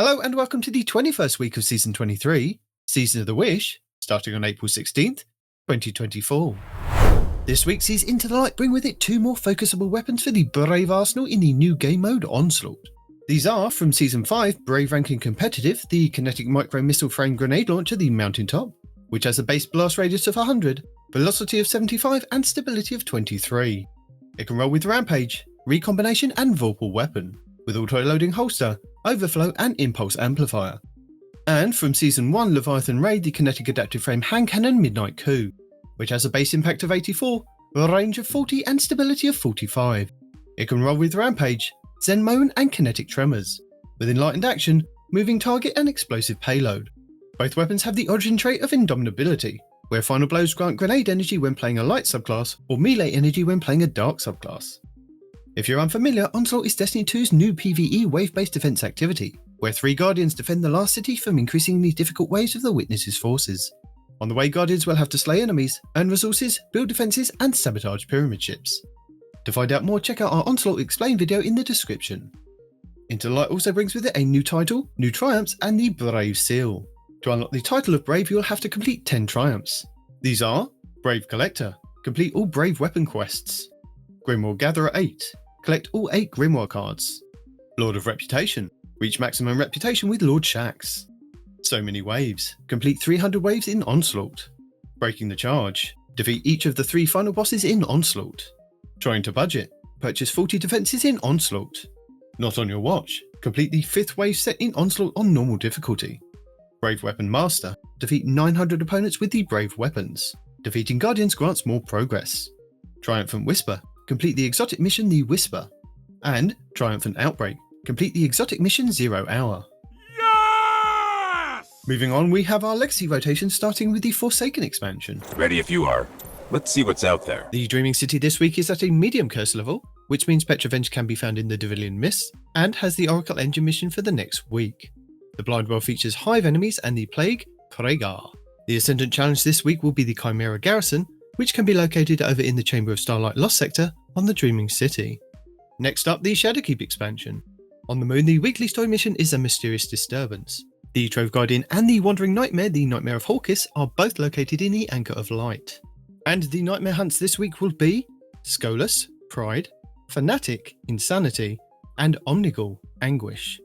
Hello and welcome to the 21st week of Season 23, Season of the Wish, starting on April 16th, 2024. This week sees Into the Light bring with it 2 more focusable weapons for the Brave arsenal in the new game mode Onslaught. These are, from Season 5, Brave Ranking Competitive, the Kinetic Micro Missile Frame Grenade Launcher, the Mountaintop, which has a base blast radius of 100, velocity of 75 and stability of 23. It can roll with Rampage, Recombination and Vorpal Weapon, with auto-loading holster, overflow and impulse amplifier. And from Season 1 Leviathan Raid, the Kinetic Adaptive Frame Hand Cannon Midnight Coup, which has a base impact of 84, a range of 40 and stability of 45. It can roll with Rampage, Zen Moan and Kinetic Tremors, with Enlightened Action, Moving Target and Explosive Payload. Both weapons have the origin trait of Indomitability, where final blows grant grenade energy when playing a light subclass or melee energy when playing a dark subclass. If you're unfamiliar, Onslaught is Destiny 2's new PvE wave-based defense activity, where 3 Guardians defend the last city from increasingly difficult waves of the Witness's forces. On the way, Guardians will have to slay enemies, earn resources, build defences and sabotage pyramid ships. To find out more, check out our Onslaught Explained video in the description. Into the Light also brings with it a new title, new triumphs and the Brave Seal. To unlock the title of Brave, you'll have to complete 10 triumphs. These are Brave Collector, complete all Brave weapon quests. Grimoire Gatherer 8, collect all 8 Grimoire cards. Lord of Reputation, reach maximum reputation with Lord Shax. So Many Waves, complete 300 waves in Onslaught. Breaking the Charge, defeat each of the 3 final bosses in Onslaught. Trying to Budget, purchase 40 defences in Onslaught. Not on Your Watch, complete the 5th wave set in Onslaught on normal difficulty. Brave Weapon Master, defeat 900 opponents with the Brave weapons. Defeating Guardians grants more progress. Triumphant Whisper, complete the exotic mission The Whisper. And Triumphant Outbreak, complete the exotic mission 0 Hour. Yes! Moving on, we have our Legacy rotation starting with the Forsaken expansion. Ready if you are. Let's see what's out there. The Dreaming City this week is at a medium curse level, which means Petrovenge can be found in the Devilian Mist, and has the Oracle Engine mission for the next week. The Blind Well features Hive enemies and the Plague, Kregar. The Ascendant challenge this week will be the Chimera Garrison, which can be located over in the Chamber of Starlight Lost sector on the Dreaming City. Next up, the Shadowkeep expansion. On the Moon, the weekly story mission is a mysterious disturbance. The Trove Guardian and the Wandering Nightmare, the Nightmare of Hawkis, are both located in the Anchor of Light. And the Nightmare hunts this week will be Scolus, Pride, Fanatic, Insanity, and Omnigul, Anguish.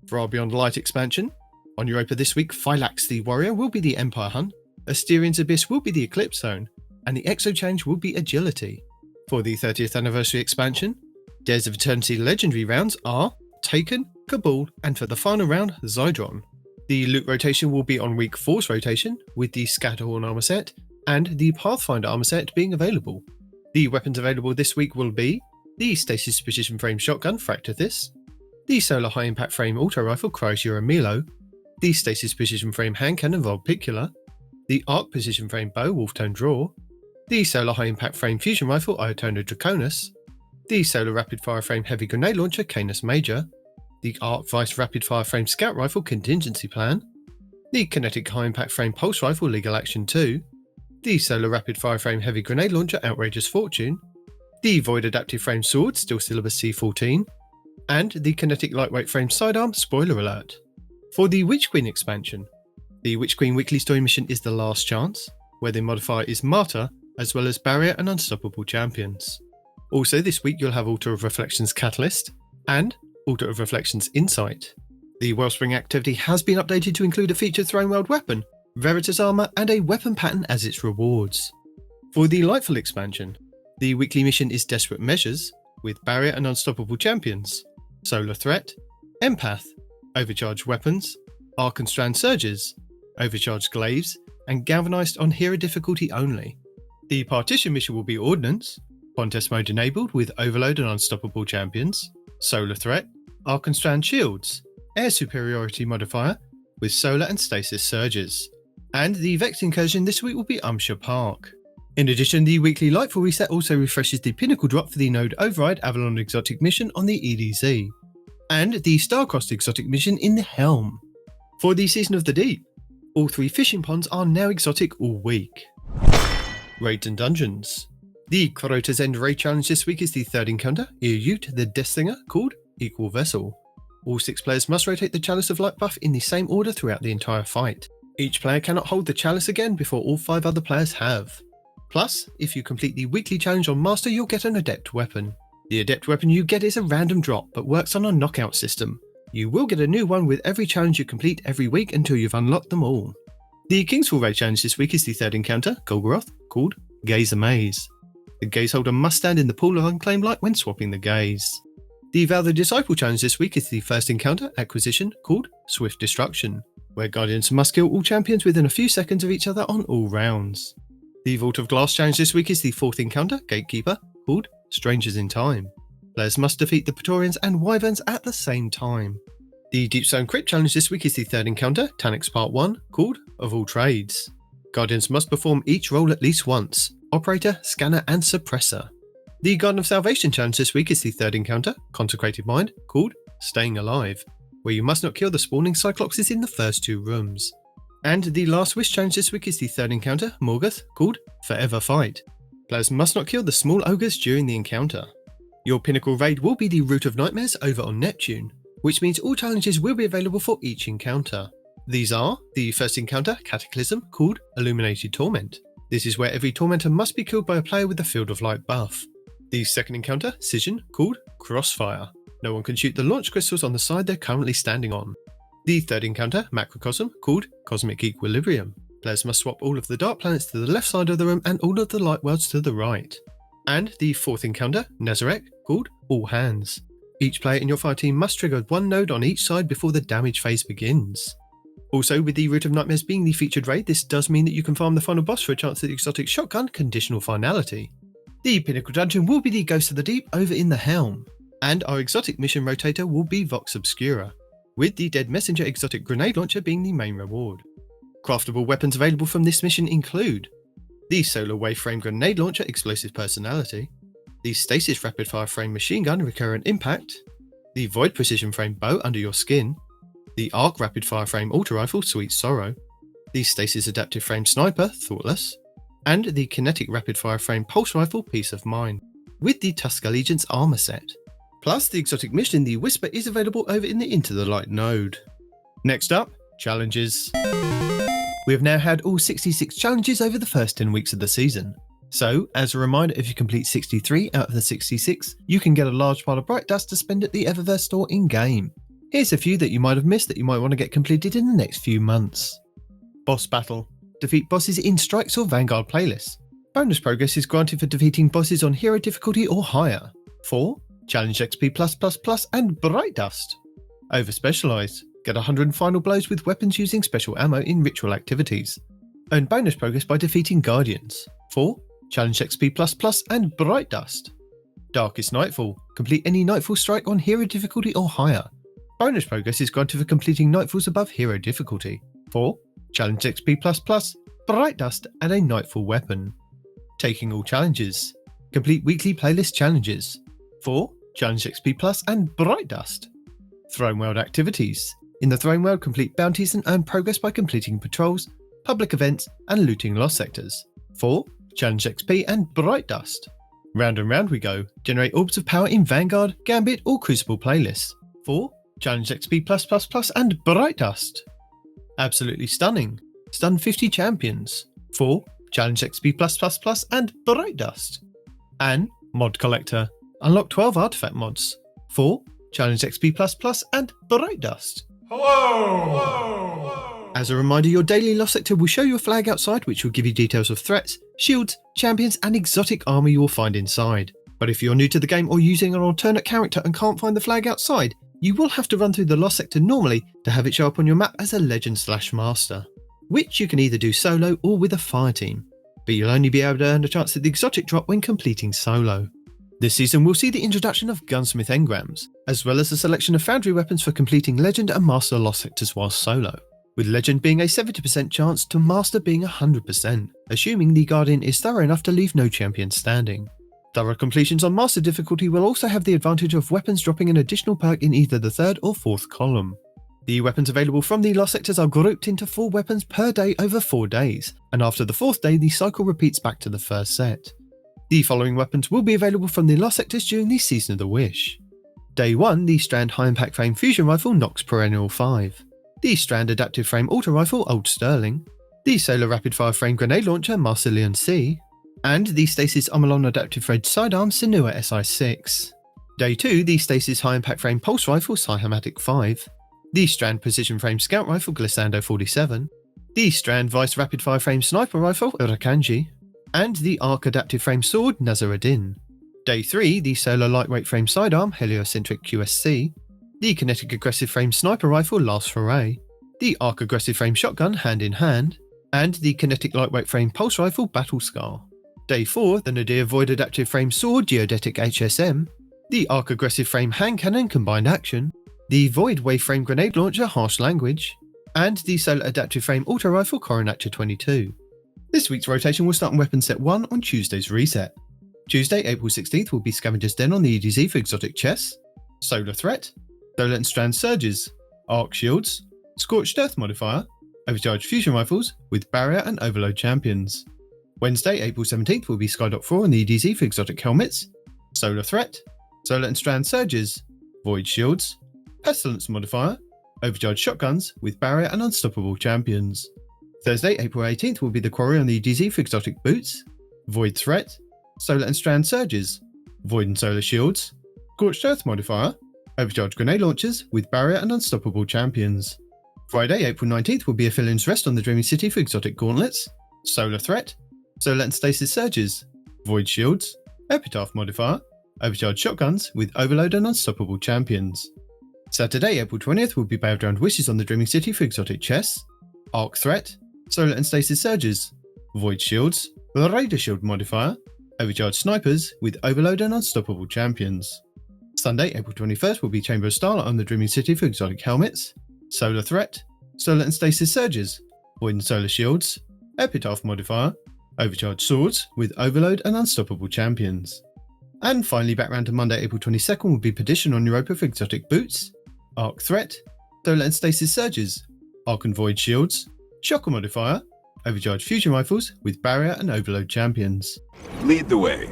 For our Beyond Light expansion, on Europa this week, Phylax the Warrior will be the Empire Hunt, Asterian's Abyss will be the Eclipse Zone, and the Exo Change will be Agility. For the 30th Anniversary expansion, Dares of Eternity Legendary rounds are Taken, Cabal, and for the final round, Zydron. The loot rotation will be on week 4's rotation, with the Scatterhorn armor set and the Pathfinder armor set being available. The weapons available this week will be the Stasis Precision Frame Shotgun Fractathis, the Solar High Impact Frame Auto Rifle Cryosura Milo, the Stasis Precision Frame Hand Cannon Vulpicula, the Arc Precision Frame Bow Wolftone Draw, the Solar High Impact Frame Fusion Rifle Iotona Draconis, the Solar Rapid Fire Frame Heavy Grenade Launcher Canis Major, the Arc Vice Rapid Fire Frame Scout Rifle Contingency Plan, the Kinetic High Impact Frame Pulse Rifle Legal Action 2, the Solar Rapid Fire Frame Heavy Grenade Launcher Outrageous Fortune, the Void Adaptive Frame Sword Steel Syllabus C14, and the Kinetic Lightweight Frame Sidearm Spoiler Alert. For the Witch Queen expansion, the Witch Queen weekly story mission is The Last Chance, where the modifier is Martyr, as well as Barrier and Unstoppable champions. Also this week you'll have Altar of Reflections Catalyst, and Altar of Reflections Insight. The Wellspring activity has been updated to include a featured Throne World weapon, Veritas armor, and a weapon pattern as its rewards. For the Lightfall expansion, the weekly mission is Desperate Measures, with Barrier and Unstoppable champions, Solar Threat, Empath, Overcharged Weapons, Arc and Strand Surges, Overcharged Glaives, and Galvanized on Hero difficulty only. The Partition mission will be Ordnance, Contest mode enabled with Overload and Unstoppable champions, Solar Threat, Arc and Strand Shields, Air Superiority modifier with Solar and Stasis Surges. And the Vex incursion this week will be Umshire Park. In addition, the weekly Lightfall reset also refreshes the Pinnacle drop for the Node Override Avalon Exotic mission on the EDZ, and the Starcrossed Exotic mission in the Helm. For the Season of the Deep, all 3 fishing ponds are now exotic all week. Raids and Dungeons. The Crota's End Raid challenge this week is the 3rd encounter, Ear Ute the Death Singer, called Equal Vessel. All 6 players must rotate the Chalice of Light buff in the same order throughout the entire fight. Each player cannot hold the Chalice again before all 5 other players have. Plus, if you complete the weekly challenge on Master, you'll get an Adept weapon. The Adept weapon you get is a random drop, but works on a knockout system. You will get a new one with every challenge you complete every week until you've unlocked them all. The Kingsfall Raid challenge this week is the 3rd encounter, Golgoroth, called Gaze Amaze. The Gaze holder must stand in the pool of unclaimed light when swapping the Gaze. The Vow the Disciple challenge this week is the 1st encounter, Acquisition, called Swift Destruction, where Guardians must kill all champions within a few seconds of each other on all rounds. The Vault of Glass challenge this week is the 4th encounter, Gatekeeper, called Strangers in Time. Players must defeat the Praetorians and Wyverns at the same time. The Deepstone Crypt challenge this week is the 3rd encounter, Taniks Part 1, called Of All Trades. Guardians must perform each role at least once, Operator, Scanner and Suppressor. The Garden of Salvation challenge this week is the 3rd encounter, Consecrated Mind, called Staying Alive, where you must not kill the spawning Cyclopses in the first 2 rooms. And the Last Wish challenge this week is the 3rd encounter, Morgoth, called Forever Fight. Players must not kill the small ogres during the encounter. Your Pinnacle raid will be the Root of Nightmares over on Neptune, which means all challenges will be available for each encounter. These are the 1st encounter, Cataclysm, called Illuminated Torment. This is where every Tormentor must be killed by a player with a Field of Light buff. The 2nd encounter, Scission, called Crossfire. No one can shoot the launch crystals on the side they're currently standing on. The 3rd encounter, Macrocosm, called Cosmic Equilibrium. Players must swap all of the dark planets to the left side of the room and all of the light worlds to the right. And the 4th encounter, Nazareth, called All Hands. Each player in your fireteam must trigger one node on each side before the damage phase begins. Also, with the Root of Nightmares being the featured raid, this does mean that you can farm the final boss for a chance at the exotic shotgun conditional finality. The Pinnacle dungeon will be the Ghost of the Deep over in the Helm, and our exotic mission Rotator will be Vox Obscura, with the Dead Messenger exotic grenade launcher being the main reward. Craftable weapons available from this mission include the Solar Wave Frame Grenade Launcher Explosive Personality, the Stasis Rapid Fire Frame Machine Gun Recurrent Impact, the Void Precision Frame Bow Under Your Skin, the Arc Rapid Fire Frame Auto Rifle Sweet Sorrow, the Stasis Adaptive Frame Sniper Thoughtless, and the Kinetic Rapid Fire Frame Pulse Rifle Peace of Mind, with the Tusk Allegiance armor set. Plus, the exotic mission The Whisper is available over in the Into the Light node. Next up, challenges. We have now had all 66 challenges over the first 10 weeks of the season. So, as a reminder, if you complete 63 out of the 66, you can get a large pile of Bright Dust to spend at the Eververse store in-game. Here's a few that you might have missed that you might want to get completed in the next few months. Boss Battle. Defeat bosses in Strikes or Vanguard playlists. Bonus progress is granted for defeating bosses on Hero difficulty or higher. 4. Challenge XP+++ and Bright Dust. Over Specialise. Get 100 final blows with weapons using special ammo in ritual activities. Earn bonus progress by defeating Guardians. 4. Challenge XP++ and Bright Dust. Darkest Nightfall. Complete any Nightfall strike on Hero difficulty or higher. Bonus progress is granted for completing Nightfalls above Hero difficulty. 4. Challenge XP++, Bright Dust and a Nightfall weapon. Taking all challenges. Complete weekly playlist challenges. 4. Challenge XP+ and Bright Dust. Throne World activities. In the Throne World, complete bounties and earn progress by completing patrols, public events and looting lost sectors. 4. Challenge XP and Bright Dust. Round and round we go. Generate orbs of power in Vanguard, Gambit or Crucible playlists. 4. Challenge XP+++ and Bright Dust. Absolutely stunning. Stun 50 champions. 4. Challenge XP+++ and Bright Dust. And Mod Collector. Unlock 12 artifact mods. 4. Challenge XP++ and Bright Dust. Hello! As a reminder, your daily lost sector will show you a flag outside which will give you details of threats, shields, champions and exotic armor you will find inside. But if you're new to the game or using an alternate character and can't find the flag outside, you will have to run through the lost sector normally to have it show up on your map as a legend/master, which you can either do solo or with a fire team, but you'll only be able to earn a chance at the exotic drop when completing solo. This season will see the introduction of Gunsmith engrams, as well as a selection of foundry weapons for completing Legend and Master lost sectors while solo, with Legend being a 70% chance to Master being 100%, assuming the Guardian is thorough enough to leave no champion standing. Thorough completions on Master difficulty will also have the advantage of weapons dropping an additional perk in either the 3rd or 4th column. The weapons available from the lost sectors are grouped into 4 weapons per day over 4 days, and after the 4th day the cycle repeats back to the first set. The following weapons will be available from the lost sectors during the Season of the Wish. Day 1, the Strand High Impact Frame Fusion Rifle Nox Perennial 5. The Strand Adaptive Frame Auto Rifle Old Sterling. The Solar Rapid Fire Frame Grenade Launcher Marsilian C. And the Stasis Omolon Adaptive Thread Sidearm Sinua SI6. Day 2, the Stasis High Impact Frame Pulse Rifle Cyhamatic 5. The Strand Precision Frame Scout Rifle Glissando 47. The Strand Vice Rapid Fire Frame Sniper Rifle Urakanji. And the Arc Adaptive Frame Sword Nazaruddin. Day 3, the Solar Lightweight Frame Sidearm Heliocentric QSC. The Kinetic Aggressive Frame Sniper Rifle Last Foray. The Arc Aggressive Frame Shotgun Hand in Hand. And the Kinetic Lightweight Frame Pulse Rifle Battle Scar. Day 4, the Nadir Void Adaptive Frame Sword Geodetic HSM. The Arc Aggressive Frame Hand Cannon Combined Action. The Void Wave Frame Grenade Launcher Harsh Language. And the Solar Adaptive Frame Auto Rifle Coronator 22. This week's rotation will start on Weapon Set 1 on Tuesday's reset. Tuesday, April 16th will be Scavenger's Den on the EDZ for exotic chests, Solar Threat, Solar and Strand Surges, Arc Shields, Scorched Earth Modifier, Overcharged Fusion Rifles with Barrier and Overload Champions. Wednesday, April 17th will be Skydot 4 on the EDZ for exotic helmets, Solar Threat, Solar and Strand Surges, Void Shields, Pestilence Modifier, Overcharged Shotguns with Barrier and Unstoppable Champions. Thursday, April 18th will be the Quarry on the EDZ for exotic boots, Void Threat, Solar and Strand Surges, Void and Solar Shields, Scorched Earth Modifier, Overcharged Grenade Launchers with Barrier and Unstoppable Champions. Friday, April 19th will be Aphelios Rest on the Dreaming City for exotic gauntlets, Solar Threat, Solar and Stasis Surges, Void Shields, Epitaph Modifier, Overcharged Shotguns with Overload and Unstoppable Champions. Saturday, April 20th will be Battleground Wishes on the Dreaming City for exotic chests, Arc Threat, Solar and Stasis Surges, Void Shields, with a Raider Shield Modifier, Overcharged Snipers with Overload and Unstoppable Champions. Sunday, April 21st will be Chamber of Starlight on the Dreaming City for exotic helmets, Solar Threat, Solar and Stasis Surges, Void and Solar Shields, Epitaph Modifier, Overcharged Swords with Overload and Unstoppable Champions. And finally, back round to Monday, April 22nd will be Perdition on Europa for exotic boots, Arc Threat, Solar and Stasis Surges, Arc and Void Shields, Shocker Modifier, Overcharged Fusion Rifles with Barrier and Overload Champions. Lead the way.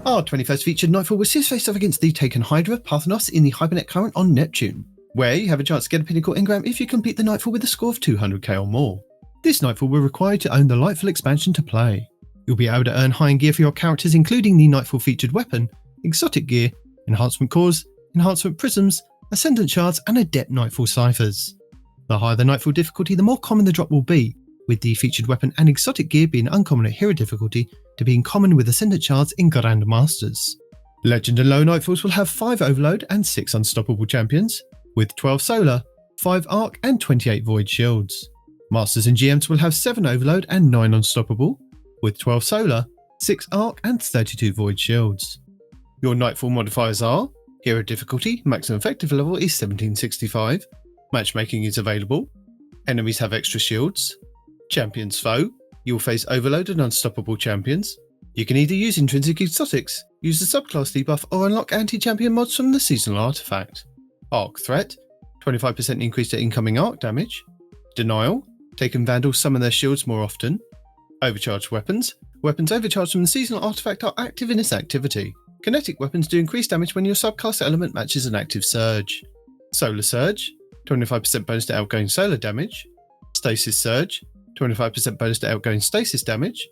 Our 21st featured Nightfall will see us face off against the Taken Hydra Parthenos in the Hypernet current on Neptune, where you have a chance to get a Pinnacle engram if you complete the Nightfall with a score of 200k or more. This Nightfall will require you to own the Lightfall expansion to play. You'll be able to earn high-end gear for your characters, including the Nightfall featured weapon, exotic gear, enhancement cores, enhancement prisms, Ascendant shards, and adept Nightfall ciphers. The higher the Nightfall difficulty, the more common the drop will be, with the featured weapon and exotic gear being uncommon at hero difficulty to being common with Ascendant shards in Grand Masters. Legend and low Nightfalls will have 5 Overload and 6 Unstoppable Champions, with 12 Solar, 5 Arc and 28 Void Shields. Masters and GMs will have 7 Overload and 9 Unstoppable, with 12 Solar, 6 Arc and 32 Void Shields. Your Nightfall modifiers are: hero difficulty, maximum effective level is 1765, matchmaking is available, enemies have extra shields, champions foe, you'll face Overload and Unstoppable Champions. You can either use intrinsic exotics, use the subclass debuff, or unlock anti-champion mods from the seasonal artifact. Arc Threat, 25% increase to incoming arc damage. Denial, Taken Vandals summon their shields more often. Overcharged weapons, weapons overcharged from the seasonal artifact are active in this activity. Kinetic weapons do increase damage when your subclass element matches an active surge. Solar Surge, 25% bonus to outgoing solar damage. Stasis Surge, 25% bonus to outgoing stasis damage.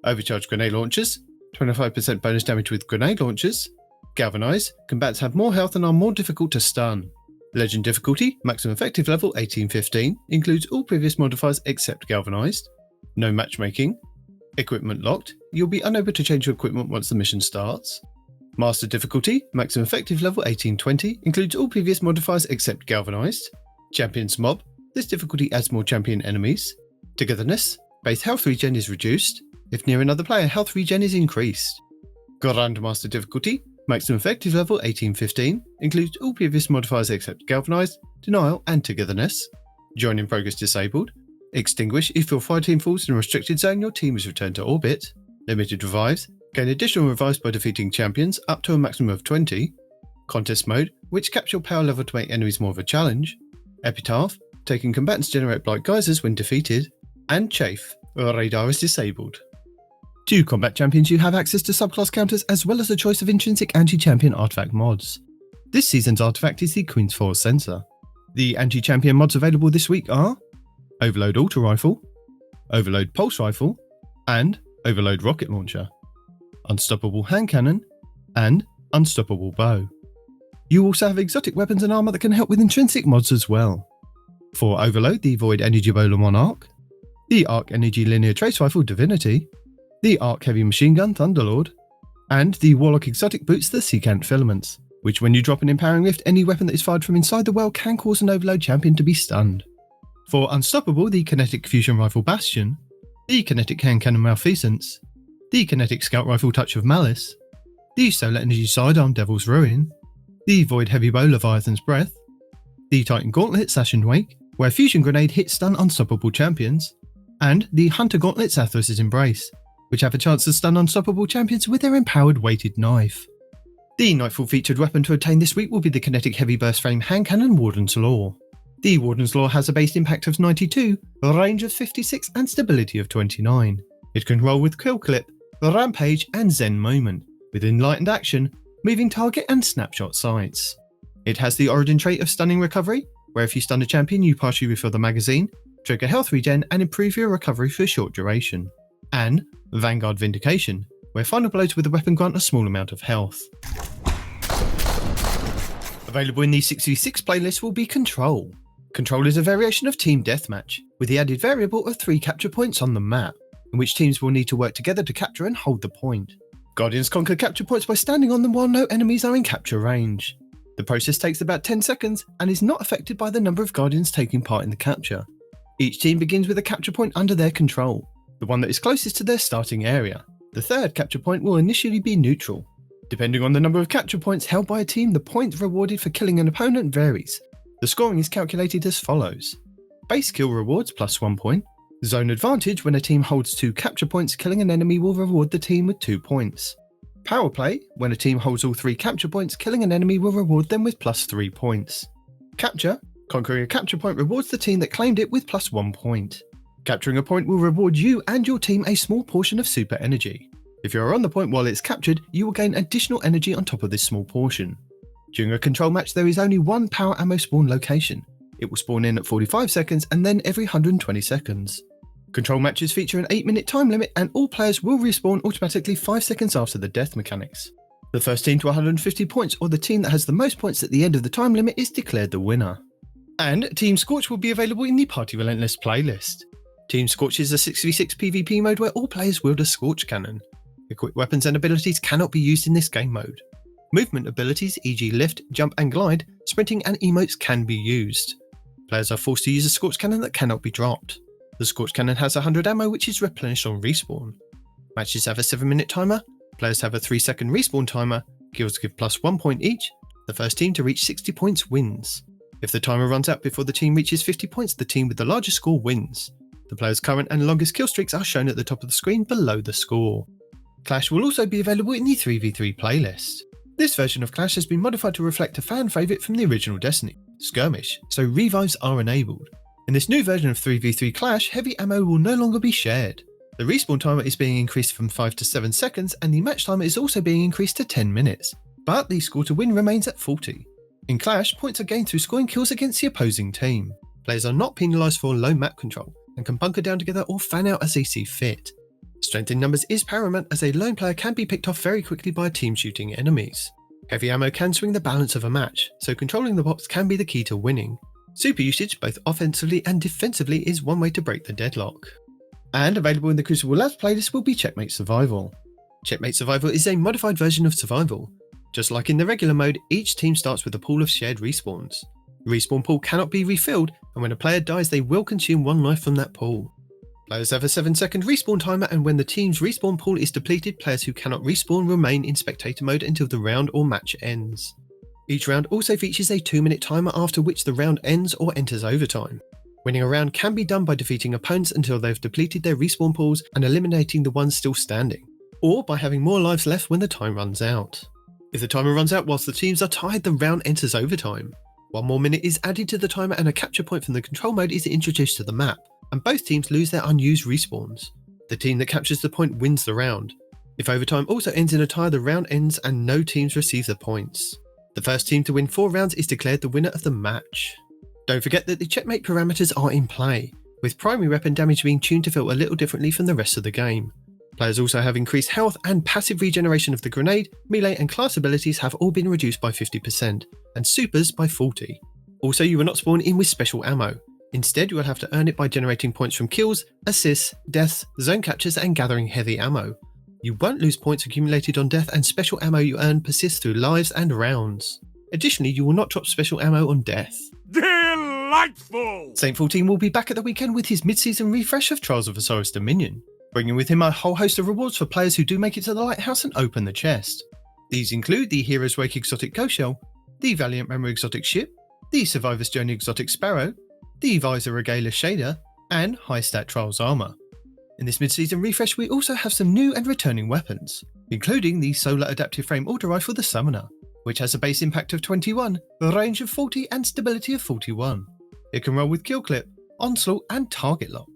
Overcharged Grenade Launchers, 25% bonus damage with grenade launchers. Galvanize, combatants have more health and are more difficult to stun. Legend difficulty, maximum effective level 1815, includes all previous modifiers except Galvanized. No matchmaking. Equipment locked, you'll be unable to change your equipment once the mission starts. Master difficulty, maximum effective level 1820, includes all previous modifiers except Galvanized. Champions mob, this difficulty adds more champion enemies. Togetherness, base health regen is reduced. If near another player, health regen is increased. Grandmaster difficulty, maximum effective level 1815, includes all previous modifiers except Galvanized, Denial and Togetherness. Join in progress disabled. Extinguish, if your fire team falls in a restricted zone, your team is returned to orbit. Limited revives, gain additional revives by defeating champions up to a maximum of 20. Contest mode, which caps your power level to make enemies more of a challenge. Epitaph, taking combatants generate blight geysers when defeated. And Chafe, where radar is disabled. To combat champions, you have access to subclass counters as well as a choice of intrinsic anti-champion artifact mods. This season's artifact is the Queen's Force Sensor. The anti-champion mods available this week are Overload Auto Rifle, Overload Pulse Rifle, and Overload Rocket Launcher, Unstoppable Hand Cannon, and Unstoppable Bow. You also have exotic weapons and armor that can help with intrinsic mods as well. For Overload, the Void Energy Bowler Monarch, the Arc Energy Linear Trace Rifle Divinity, the Arc Heavy Machine Gun Thunderlord, and the Warlock Exotic Boots the Secant Filaments, which when you drop an Empowering Rift, any weapon that is fired from inside the well can cause an Overload champion to be stunned. For Unstoppable, the Kinetic Fusion Rifle Bastion, the Kinetic Hand Cannon Malfeasance, the Kinetic Scout Rifle Touch of Malice, the Solar Energy Sidearm Devil's Ruin, the Void Heavy Bow Leviathan's Breath, the Titan Gauntlet Sash and Wake, where Fusion Grenade hits stun unstoppable champions, and the Hunter Gauntlet Zathras' Embrace, which have a chance to stun unstoppable champions with their empowered weighted knife. The Nightfall featured weapon to obtain this week will be the Kinetic Heavy Burst Frame Hand Cannon Warden's Law. The Warden's Law has a base impact of 92, a range of 56 and stability of 29. It can roll with Kill Clip, Rampage and Zen Moment, with Enlightened Action, Moving Target and Snapshot Sights. It has the Origin trait of Stunning Recovery, where if you stun a champion you partially refill the magazine, trigger health regen and improve your recovery for a short duration. And Vanguard Vindication, where final blows with the weapon grant a small amount of health. Available in the 6v6 playlist will be Control. Control is a variation of Team Deathmatch, with the added variable of 3 capture points on the map, in which teams will need to work together to capture and hold the point. Guardians conquer capture points by standing on them while no enemies are in capture range. The process takes about 10 seconds and is not affected by the number of Guardians taking part in the capture. Each team begins with a capture point under their control, the one that is closest to their starting area. The third capture point will initially be neutral. Depending on the number of capture points held by a team, the points rewarded for killing an opponent varies. The scoring is calculated as follows: base kill rewards plus 1 point, zone advantage when a team holds 2 capture points, killing an enemy will reward the team with 2 points. Power play, when a team holds all 3 capture points, killing an enemy will reward them with plus 3 points. Capture, conquering a capture point rewards the team that claimed it with plus 1 point. Capturing a point will reward you and your team a small portion of super energy. If you are on the point while it's captured, you will gain additional energy on top of this small portion. During a control match there is only one power ammo spawn location. It will spawn in at 45 seconds and then every 120 seconds. Control matches feature an 8-minute time limit and all players will respawn automatically 5 seconds after the death mechanics. The first team to 150 points or the team that has the most points at the end of the time limit is declared the winner. And Team Scorch will be available in the Party Relentless playlist. Team Scorch is a 6v6 PvP mode where all players wield a Scorch Cannon. Equipped weapons and abilities cannot be used in this game mode. Movement abilities, e.g. lift, jump and glide, sprinting and emotes can be used. Players are forced to use a Scorch Cannon that cannot be dropped. The Scorch Cannon has 100 ammo which is replenished on respawn. Matches have a 7-minute timer, players have a 3-second respawn timer, guilds give plus 1 point each, the first team to reach 60 points wins. If the timer runs out before the team reaches 50 points, the team with the largest score wins. The player's current and longest kill streaks are shown at the top of the screen below the score. Clash will also be available in the 3v3 playlist. This version of Clash has been modified to reflect a fan favourite from the original Destiny, Skirmish, so revives are enabled. In this new version of 3v3 Clash, heavy ammo will no longer be shared. The respawn timer is being increased from 5 to 7 seconds and the match timer is also being increased to 10 minutes, but the score to win remains at 40. In Clash, points are gained through scoring kills against the opposing team. Players are not penalised for low map control and can bunker down together or fan out as they see fit. Strength in numbers is paramount as a lone player can be picked off very quickly by a team shooting enemies. Heavy ammo can swing the balance of a match, so controlling the box can be the key to winning. Super usage, both offensively and defensively, is one way to break the deadlock. And available in the Crucible Labs playlist will be Checkmate Survival. Checkmate Survival is a modified version of Survival. Just like in the regular mode, each team starts with a pool of shared respawns. The respawn pool cannot be refilled, and when a player dies they will consume 1 life from that pool. Players have a 7-second respawn timer, and when the team's respawn pool is depleted, players who cannot respawn remain in spectator mode until the round or match ends. Each round also features a 2-minute timer after which the round ends or enters overtime. Winning a round can be done by defeating opponents until they've depleted their respawn pools and eliminating the ones still standing, or by having more lives left when the time runs out. If the timer runs out whilst the teams are tied, the round enters overtime. 1 more minute is added to the timer and a capture point from the control mode is introduced to the map, and both teams lose their unused respawns. The team that captures the point wins the round. If overtime also ends in a tie, the round ends and no teams receive the points. The first team to win 4 rounds is declared the winner of the match. Don't forget that the checkmate parameters are in play, with primary weapon damage being tuned to feel a little differently from the rest of the game. Players also have increased health, and passive regeneration of the grenade, melee and class abilities have all been reduced by 50%, and supers by 40%. Also, you will not spawn in with special ammo. Instead, you will have to earn it by generating points from kills, assists, deaths, zone captures, and gathering heavy ammo. You won't lose points accumulated on death, and special ammo you earn persists through lives and rounds. Additionally, you will not drop special ammo on death. Delightful! Saint 14 will be back at the weekend with his mid-season refresh of Trials of Osiris Dominion, bringing with him a whole host of rewards for players who do make it to the Lighthouse and open the chest. These include the Hero's Wake exotic Ghost Shell, the Valiant Memory exotic Ship, the Survivor's Journey exotic Sparrow, the Visor Regala Shader, and High Stat Trials Armor. In this mid-season refresh, we also have some new and returning weapons, including the Solar Adaptive Frame Auto Rifle the Summoner, which has a base impact of 21, a range of 40, and stability of 41. It can roll with Kill Clip, Onslaught, and Target Lock,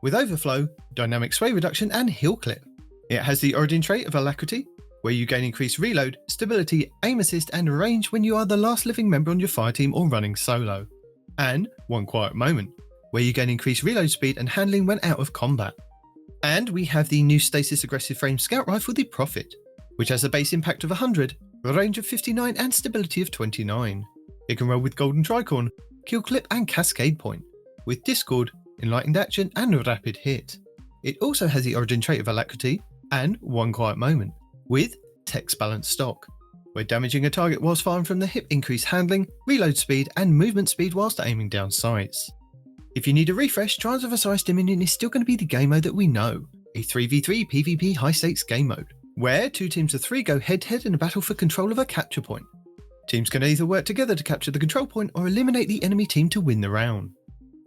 with Overflow, Dynamic Sway Reduction, and Heal Clip. It has the Origin trait of Alacrity, where you gain increased reload, stability, aim assist, and range when you are the last living member on your fire team or running solo. And One Quiet Moment, where you gain increased reload speed and handling when out of combat. And we have the new Stasis Aggressive Frame Scout Rifle, the Prophet, which has a base impact of 100, a range of 59, and stability of 29. It can roll with Golden Tricorn, Kill Clip, and Cascade Point, with Discord, Enlightened Action, and Rapid Hit. It also has the Origin trait of Alacrity and One Quiet Moment, with Text Balanced Stock, where damaging a target whilst firing from the hip increases handling, reload speed, and movement speed whilst aiming down sights. If you need a refresh, Trials of Osiris Dominion is still going to be the game mode that we know, a 3v3 PvP high stakes game mode, where 2 teams of 3 go head to head in a battle for control of a capture point. Teams can either work together to capture the control point or eliminate the enemy team to win the round.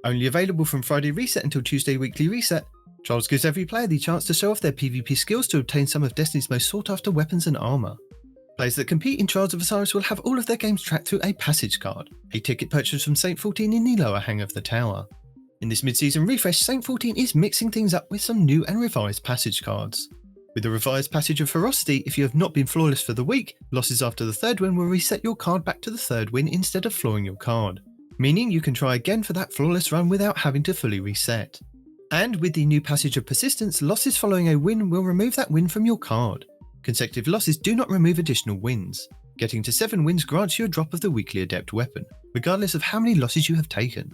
Only available from Friday reset until Tuesday weekly reset, Trials gives every player the chance to show off their PvP skills to obtain some of Destiny's most sought after weapons and armour. Players that compete in Trials of Osiris will have all of their games tracked through a passage card, a ticket purchased from Saint 14 in the lower hang of the tower. In this mid-season refresh, Saint 14 is mixing things up with some new and revised passage cards. With the revised passage of Ferocity, if you have not been flawless for the week, losses after the 3rd win will reset your card back to the 3rd win instead of flawing your card, meaning you can try again for that flawless run without having to fully reset. And with the new passage of Persistence, losses following a win will remove that win from your card. Consecutive losses do not remove additional wins. Getting to 7 wins grants you a drop of the weekly Adept weapon, regardless of how many losses you have taken.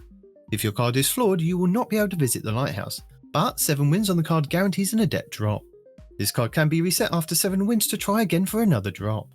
If your card is flawed, you will not be able to visit the Lighthouse, but 7 wins on the card guarantees an Adept drop. This card can be reset after 7 wins to try again for another drop.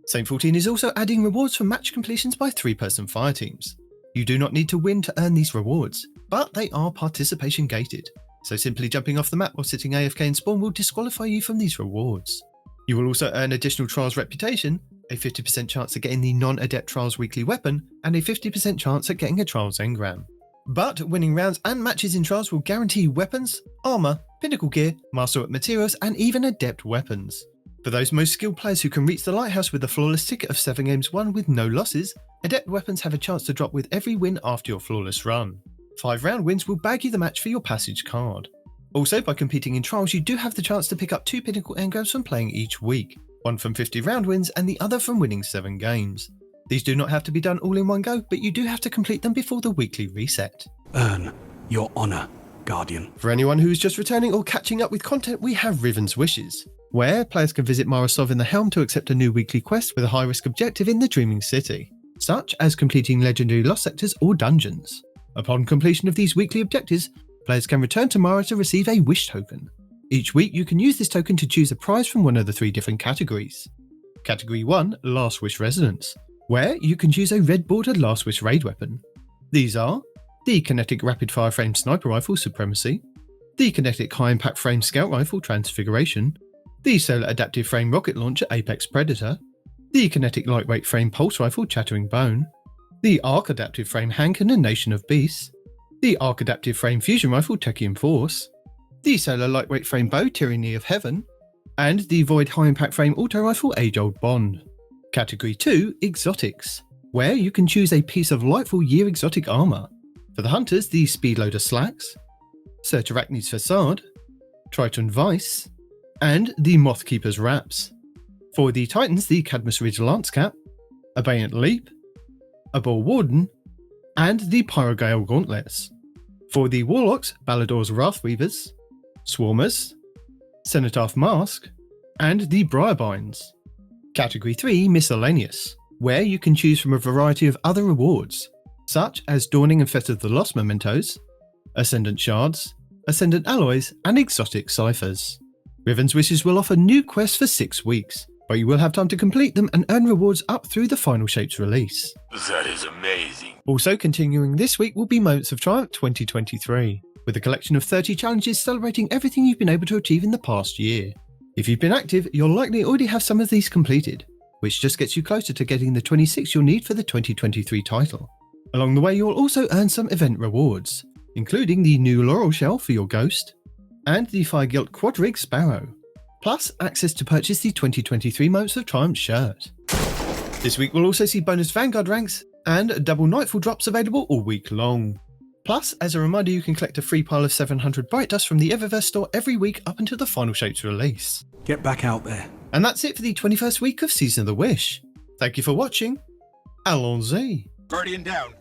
Saint 14 is also adding rewards for match completions by 3-person fire teams. You do not need to win to earn these rewards, but they are participation gated, so simply jumping off the map or sitting AFK in spawn will disqualify you from these rewards. You will also earn additional Trials reputation, a 50% chance at getting the non-Adept Trials weekly weapon, and a 50% chance at getting a Trials engram. But winning rounds and matches in Trials will guarantee you weapons, armour, Pinnacle gear, Master Up materials, and even Adept weapons. For those most skilled players who can reach the Lighthouse with a flawless ticket of 7 games won with no losses, Adept weapons have a chance to drop with every win after your flawless run. 5 round wins will bag you the match for your passage card. Also, by competing in Trials, you do have the chance to pick up 2 Pinnacle engrams from playing each week, one from 50 round wins and the other from winning 7 games. These do not have to be done all in one go, but you do have to complete them before the weekly reset. Earn your honour, Guardian. For anyone who is just returning or catching up with content, we have Riven's Wishes, where players can visit Marasov in the Helm to accept a new weekly quest with a high-risk objective in the Dreaming City, such as completing legendary lost sectors or dungeons. Upon completion of these weekly objectives, players can return to Mara to receive a wish token. Each week you can use this token to choose a prize from one of the 3 different categories. Category 1, Last Wish Resonance, where you can choose a red bordered Last Wish raid weapon. These are the Kinetic Rapid Fire Frame Sniper Rifle Supremacy, the Kinetic High Impact Frame Scout Rifle Transfiguration, the Solar Adaptive Frame Rocket Launcher Apex Predator, the Kinetic Lightweight Frame Pulse Rifle Chattering Bone, the Arc Adaptive Frame Hand Cannon Nation of Beasts, the Arc Adaptive Frame Fusion Rifle Techian Force, the Solar Lightweight Frame Bow Tyranny of Heaven, and the Void High Impact Frame Auto Rifle Age Old Bond. Category 2, Exotics, where you can choose a piece of Lightfall Year Exotic Armour. For the Hunters, the Speedloader Slacks, Search Arachne's Facade, Triton Vice, and the Mothkeeper's Wraps. For the Titans, the Cadmus Ridge Lance Cap, Abeyant Leap, a Bull Warden, and the Pyrogale Gauntlets. For the Warlocks, Ballador's Wrathweavers, Swarmers, Cenotaph Mask, and the Briarbinds. Category 3 Miscellaneous, where you can choose from a variety of other rewards, such as Dawning and Fetter of the Lost Mementos, Ascendant Shards, Ascendant Alloys, and Exotic Ciphers. Riven's Wishes will offer new quests for 6 weeks, but you will have time to complete them and earn rewards up through the Final Shapes release. That is amazing. Also continuing this week will be Moments of Triumph 2023, with a collection of 30 challenges celebrating everything you've been able to achieve in the past year. If you've been active, you'll likely already have some of these completed, which just gets you closer to getting the 26 you'll need for the 2023 title. Along the way, you'll also earn some event rewards, including the new Laurel Shell for your Ghost, and the Fire Guilt Quadrig Sparrow, plus access to purchase the 2023 Moments of Triumph shirt. This week we'll also see bonus Vanguard ranks and double Nightfall drops available all week long. Plus, as a reminder, you can collect a free pile of 700 Bright Dust from the Eververse store every week up until the Final Shapes release. Get back out there. And that's it for the 21st week of Season of the Wish. Thank you for watching. Allons-y. Guardian down.